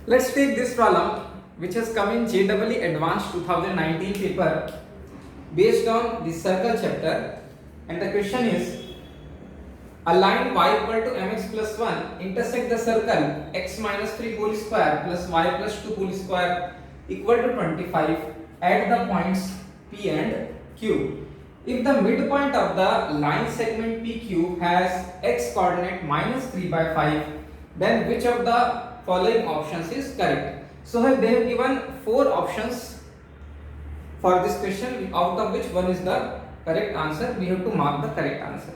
Let's take this problem which has come in JEE Advanced 2019 paper based on the circle chapter, and the question is a line y equal to mx plus 1 intersect the circle x minus 3 whole square plus y plus 2 whole square equal to 25 at the points P and Q. If the midpoint of the line segment PQ has x coordinate minus 3 by 5, then which of the following options is correct? So they have given 4 options for this question, out of which one is the correct answer. We have to mark the correct answer.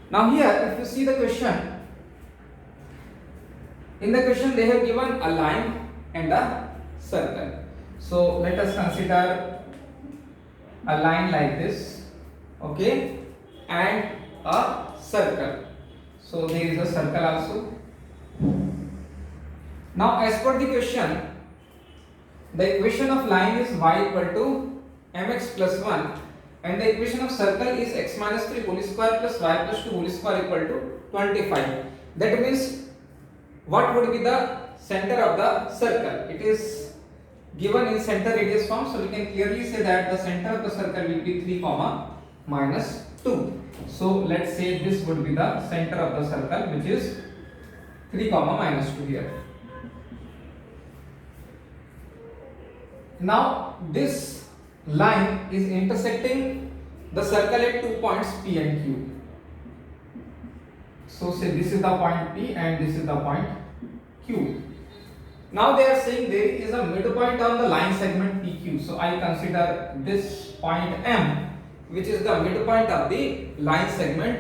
Now here, if you see the question, in the question they have given a line and a circle. So let us consider a line like this, okay, and a circle. So there is a circle also. Now as per the question, the equation of line is y equal to mx plus 1 and the equation of circle is x minus 3 whole square plus y plus 2 whole square equal to 25. That means what would be the center of the circle? It is given in center radius form, so we can clearly say that the center of the circle will be 3 comma minus 2. So let's say this would be the center of the circle, which is 3 comma minus 2 here. Now this line is intersecting the circle at 2 points P and Q. So say this is the point P and this is the point Q. Now they are saying there is a midpoint on the line segment PQ. So I consider this point M, which is the midpoint of the line segment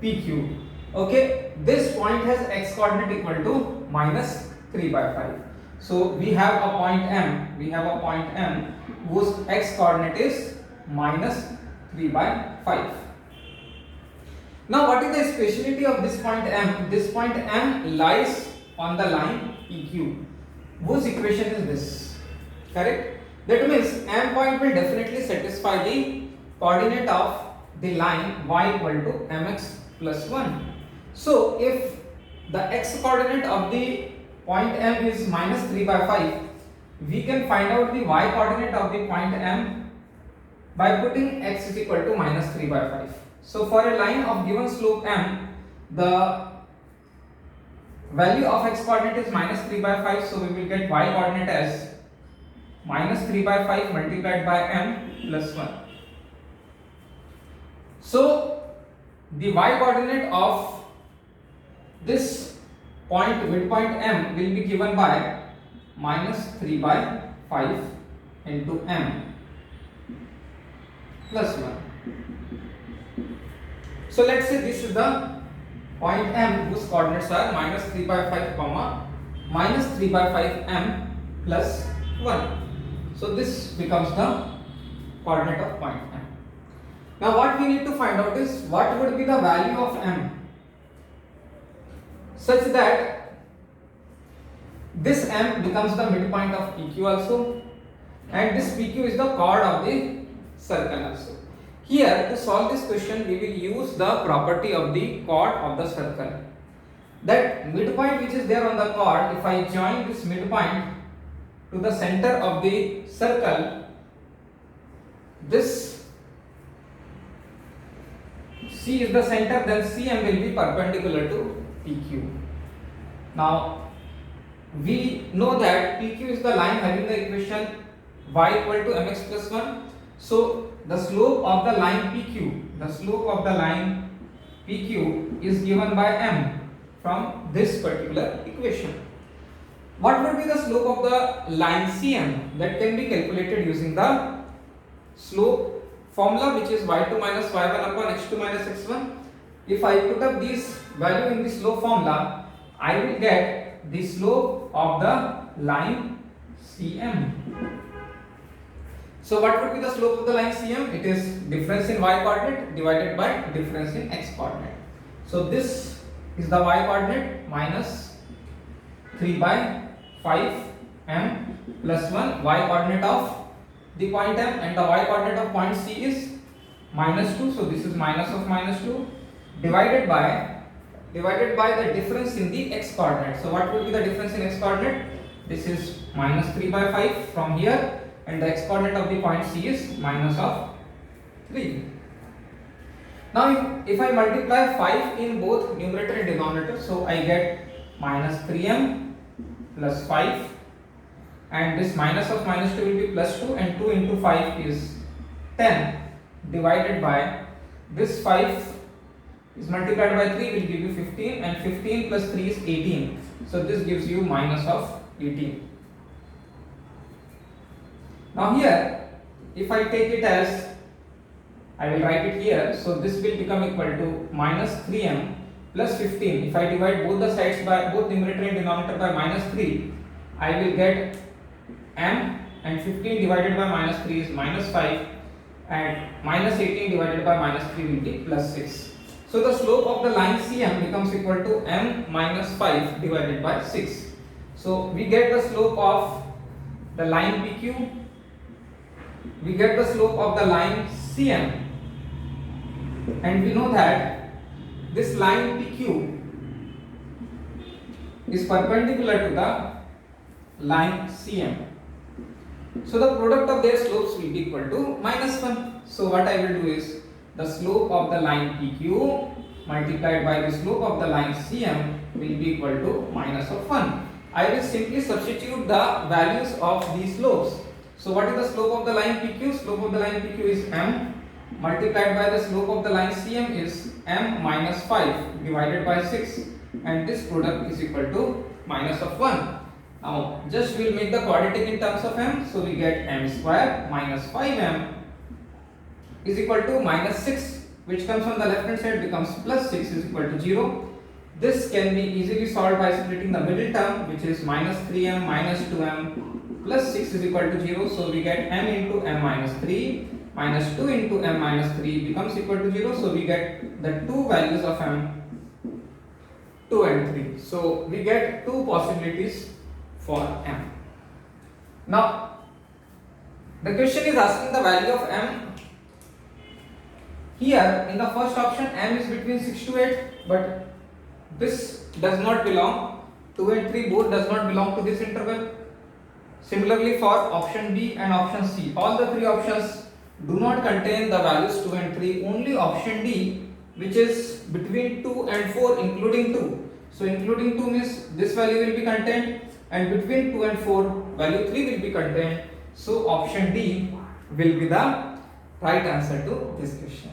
PQ. Okay, this point has x coordinate equal to minus 3 by 5. So we have a point M, whose x coordinate is minus 3 by 5. Now what is the speciality of this point M? This point M lies on the line PQ, whose equation is this, correct? That means M point will definitely satisfy the coordinate of the line y equal to mx plus 1. So if the x coordinate of the point M is minus 3 by 5, we can find out the y coordinate of the point M by putting x is equal to minus 3 by 5. So for a line of given slope M, the value of x coordinate is minus 3 by 5, so we will get y coordinate as minus 3 by 5 multiplied by M plus 1. So the y coordinate of this midpoint M will be given by minus 3 by 5 into M plus 1. So let's say this is the point M whose coordinates are minus 3 by 5 comma minus 3 by 5 M plus 1. So this becomes the coordinate of point M. Now what we need to find out is what would be the value of M such that this M becomes the midpoint of PQ also, and this PQ is the chord of the circle also. Here to solve this question we will use the property of the chord of the circle. That midpoint which is there on the chord, if I join this midpoint to the center of the circle, this C is the center, then CM will be perpendicular to PQ. Now we know that PQ is the line having the equation y equal to mx plus 1. So the slope of the line PQ is given by M from this particular equation. What would be the slope of the line CM? That can be calculated using the slope formula, which is y2 minus y1 upon x2 minus x1. If I put up this value in the slope formula, I will get the slope of the line CM. So what would be the slope of the line CM? It is difference in y coordinate divided by difference in x coordinate. So this is the y coordinate minus 3 by 5 M plus 1, y coordinate of the point M, and the y coordinate of point C is minus 2. So this is minus of minus 2 divided by the difference in the x coordinate. So what will be the difference in x coordinate? this is minus 3 by 5 from here, and the x-coordinate of the point C is minus of 3. Now if I multiply 5 in both numerator and denominator, so I get minus 3m plus 5, and this minus of minus 2 will be plus 2, and 2 into 5 is 10 divided by this 5 is multiplied by 3 will give you 15, and 15 plus 3 is 18. So this gives you minus of 18. Now here, if I take it as, I will write it here, so this will become equal to minus 3m plus 15. If I divide both the sides by, both numerator and denominator by minus 3, I will get m, and 15 divided by minus 3 is minus 5, and minus 18 divided by minus 3 will be plus 6. So the slope of the line CM becomes equal to m minus 5 divided by 6. So we get the slope of the line PQ, we get the slope of the line CM, and we know that this line PQ is perpendicular to the line CM. So the product of their slopes will be equal to minus 1. So what I will do is, the slope of the line PQ multiplied by the slope of the line CM will be equal to minus of 1. I will simply substitute the values of these slopes. So what is the slope of the line PQ? Slope of the line PQ is m multiplied by the slope of the line CM is m minus 5 divided by 6, and this product is equal to minus of 1. Now just we will make the quadratic in terms of m, so we get m square minus 5m is equal to minus 6, which comes on the left hand side becomes plus 6 is equal to 0. This can be easily solved by splitting the middle term, which is minus 3m minus 2m plus 6 is equal to 0. So we get m into m minus 3 minus 2 into m minus 3 becomes equal to 0. So we get the two values of m, 2 and 3. So we get two possibilities for m. Now the question is asking the value of m. Here in the first option m is between 6 to 8, but this does not belong, 2 and 3 both does not belong to this interval. Similarly for option B and option C, all the three options do not contain the values 2 and 3, only option D, which is between 2 and 4 including 2. So including 2 means this value will be contained, and between 2 and 4 value 3 will be contained. So option D will be the right answer to this question.